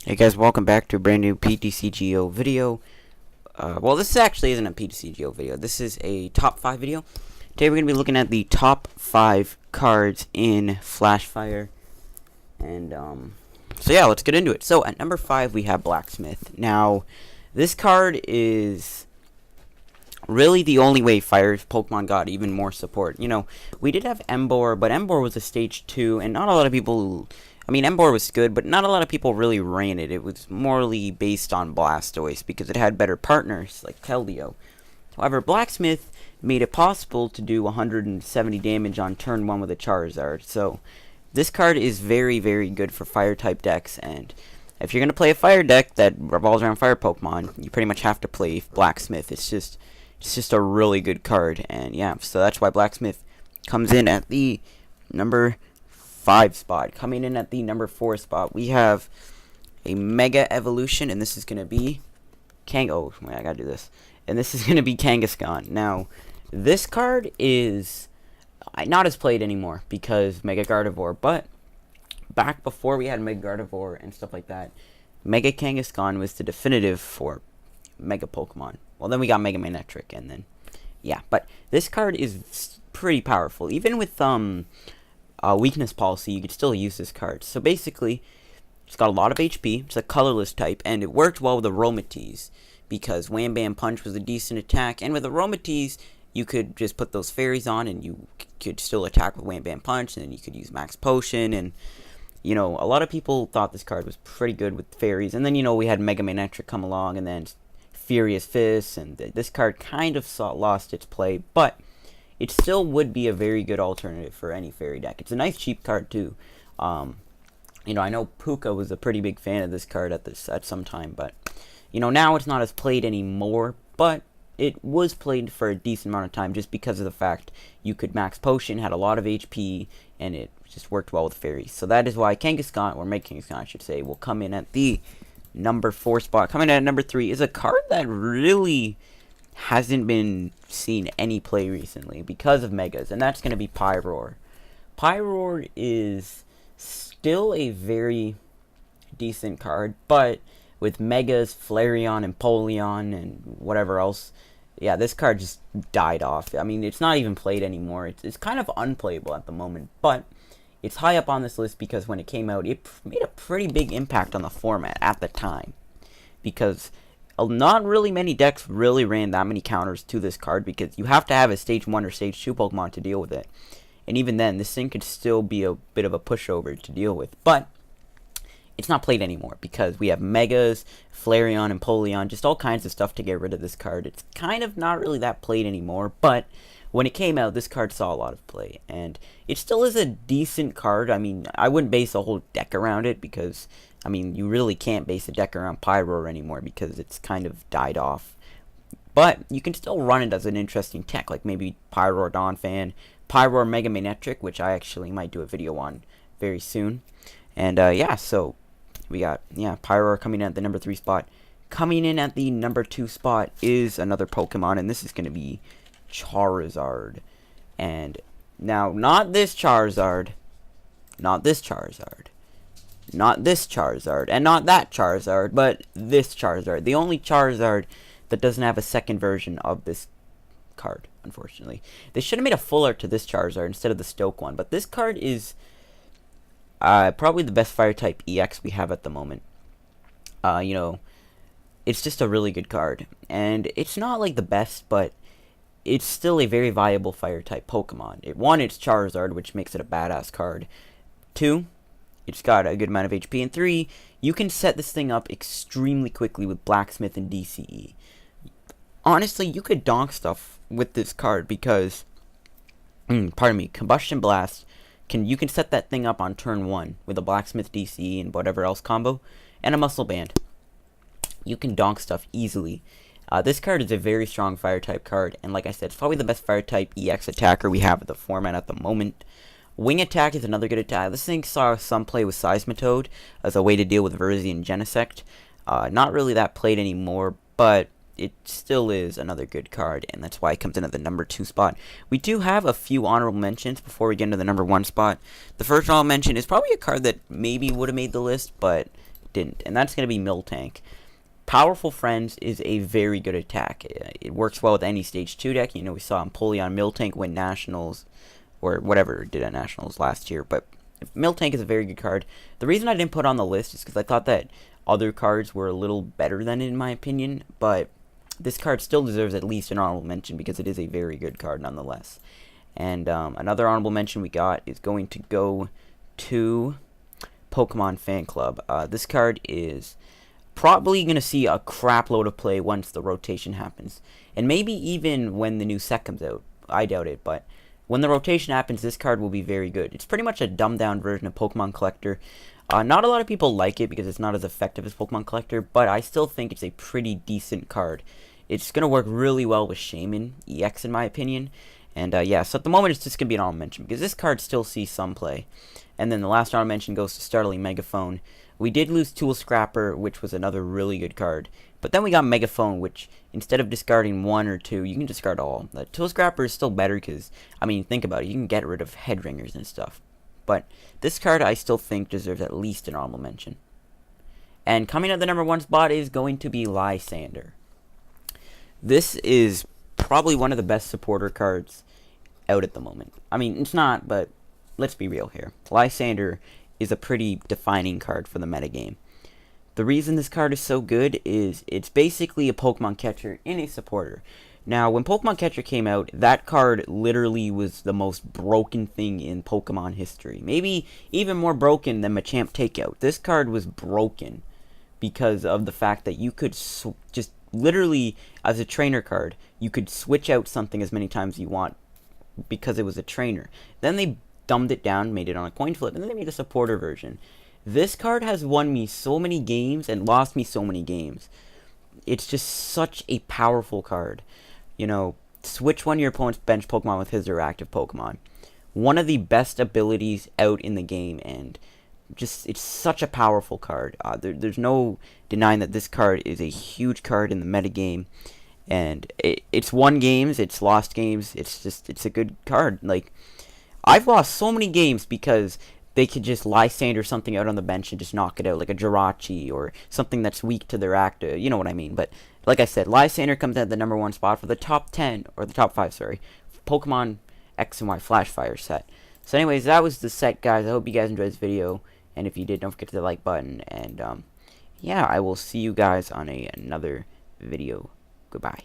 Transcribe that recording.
Hey guys, welcome back to a brand new PTCGO video. Well, this actually isn't a PTCGO video. This is a top 5 video. Today we're going to be looking at the top 5 cards in Flashfire. And, so yeah, let's get into it. So, at number 5 we have Blacksmith. Now, this card is really the only way Fire Pokemon got even more support. You know, we did have Emboar, but Emboar was a stage 2, and not a lot of people... I mean, Emboar was good, but not a lot of people really ran it. It was morely based on Blastoise because it had better partners, like Keldeo. However, Blacksmith made it possible to do 170 damage on turn 1 with a Charizard. So, this card is very, very good for Fire-type decks, and if you're going to play a Fire deck that revolves around Fire Pokemon, you pretty much have to play Blacksmith. It's just a really good card, and yeah, so that's why Blacksmith comes in at the number 5 spot. Coming in at the number 4 spot, we have a Mega Evolution, and this is going to be Kang. Oh, wait, I gotta do this. And this is going to be Kangaskhan. Now, this card is not as played anymore because Mega Gardevoir, but back before we had Mega Gardevoir and stuff like that, Mega Kangaskhan was the definitive for Mega Pokemon. Well, then we got Mega Manectric, and then, yeah. But this card is pretty powerful. Even with, weakness policy, you could still use this card. So basically, it's got a lot of HP, it's a colorless type, and it worked well with Aromatisse, because Wham Bam Punch was a decent attack, and with Aromatisse, you could just put those fairies on, and you could still attack with Wham Bam Punch, and then you could use Max Potion, and, you know, a lot of people thought this card was pretty good with fairies, and then, you know, we had Mega Manectric come along, and then Furious Fist, and this card kind of lost its play, but it still would be a very good alternative for any fairy deck. It's a nice cheap card too. You know, I know Puka was a pretty big fan of this card at some time, but you know, now it's not as played anymore, but it was played for a decent amount of time just because of the fact you could max potion, had a lot of HP, and it just worked well with fairies. So that is why Kangaskhan, or Mega Kangaskhan I should say, will come in at the number 4 spot. Coming in at number 3 is a card that really hasn't been seen any play recently because of Megas, and that's going to be Pyro. Pyro is still a very decent card, but with Megas, Flareon, and Polion, and whatever else, yeah, this card just died off. I mean, it's not even played anymore. It's kind of unplayable at the moment, but it's high up on this list because when it came out, it made a pretty big impact on the format at the time, because not really many decks really ran that many counters to this card because you have to have a stage 1 or stage 2 Pokemon to deal with it. And even then, this thing could still be a bit of a pushover to deal with. But it's not played anymore because we have Megas, Flareon, and Polion, just all kinds of stuff to get rid of this card. It's kind of not really that played anymore, but when it came out, this card saw a lot of play. And it still is a decent card. I mean, I wouldn't base a whole deck around it because, I mean, you really can't base a deck around Pyro anymore because it's kind of died off. But you can still run it as an interesting tech, like maybe Pyro or Donphan, Pyro or Mega Manectric, which I actually might do a video on very soon. And yeah, so we got, yeah, Pyro coming in at the number 3 spot. Coming in at the number 2 spot is another Pokemon, and this is going to be Charizard. And now, not this Charizard, not this Charizard, not this Charizard, and not that Charizard, but this Charizard. The only Charizard that doesn't have a second version of this card, unfortunately. They should have made a full art to this Charizard instead of the Stoke one, but this card is probably the best Fire-type EX we have at the moment. You know, it's just a really good card, and it's not like the best, but it's still a very viable Fire-type Pokemon. One, it's Charizard, which makes it a badass card. 2, it's got a good amount of HP. And 3, you can set this thing up extremely quickly with Blacksmith and DCE. Honestly, you could donk stuff with this card because, pardon me, Combustion Blast, you can set that thing up on turn 1 with a Blacksmith DCE and whatever else combo, and a Muscle Band. You can donk stuff easily. This card is a very strong Fire-type card, and like I said, it's probably the best Fire-type EX attacker we have at the format at the moment. Wing Attack is another good attack. This thing saw some play with Seismitoad as a way to deal with Verzi and Genesect. Not really that played anymore, but it still is another good card, and that's why it comes in at the number 2 spot. We do have a few honorable mentions before we get into the number 1 spot. The first honorable mention is probably a card that maybe would have made the list, but didn't, and that's going to be Miltank. Powerful Friends is a very good attack. It works well with any Stage 2 deck. You know, we saw Empoleon Miltank win Nationals, or whatever it did at Nationals last year, but Miltank is a very good card. The reason I didn't put it on the list is because I thought that other cards were a little better than it, in my opinion, but this card still deserves at least an honorable mention because it is a very good card nonetheless. And another honorable mention we got is going to go to Pokemon Fan Club. This card is probably going to see a crap load of play once the rotation happens. And maybe even when the new set comes out. I doubt it, but when the rotation happens, this card will be very good. It's pretty much a dumbed down version of Pokemon Collector. Not a lot of people like it because it's not as effective as Pokemon Collector, but I still think it's a pretty decent card. It's going to work really well with Shaman EX in my opinion. And yeah, so at the moment it's just going to be an honorable mention because this card still sees some play. And then the last honorable mention goes to Startling Megaphone. We did lose Tool Scrapper, which was another really good card. But then we got Megaphone, which instead of discarding one or two, you can discard all. The Tool Scrapper is still better because, I mean, think about it. You can get rid of head ringers and stuff. But this card I still think deserves at least an honorable mention. And coming at the number 1 spot is going to be Lysander. This is probably one of the best supporter cards out at the moment. I mean, it's not, but let's be real here. Lysander is a pretty defining card for the metagame. The reason this card is so good is it's basically a Pokemon Catcher in a supporter. Now, when Pokemon Catcher came out, that card literally was the most broken thing in Pokemon history. Maybe even more broken than Machamp Takeout. This card was broken because of the fact that you could just literally, as a trainer card, you could switch out something as many times as you want because it was a trainer. Then they dumbed it down, made it on a coin flip, and then they made a supporter version. This card has won me so many games and lost me so many games. It's just such a powerful card. You know, switch one of your opponent's bench Pokemon with his or active Pokemon. One of the best abilities out in the game, and just, it's such a powerful card. There's no denying that this card is a huge card in the metagame. And it's won games, it's lost games, it's a good card. Like, I've lost so many games because they could just Lysander something out on the bench and just knock it out, like a Jirachi or something that's weak to their active, you know what I mean. But like I said, Lysander comes at the number 1 spot for the top 10, or the top 5, sorry, Pokemon X and Y Flashfire set. So anyways, that was the set, guys. I hope you guys enjoyed this video, and if you did, don't forget to hit the like button, and yeah, I will see you guys on another video. Goodbye.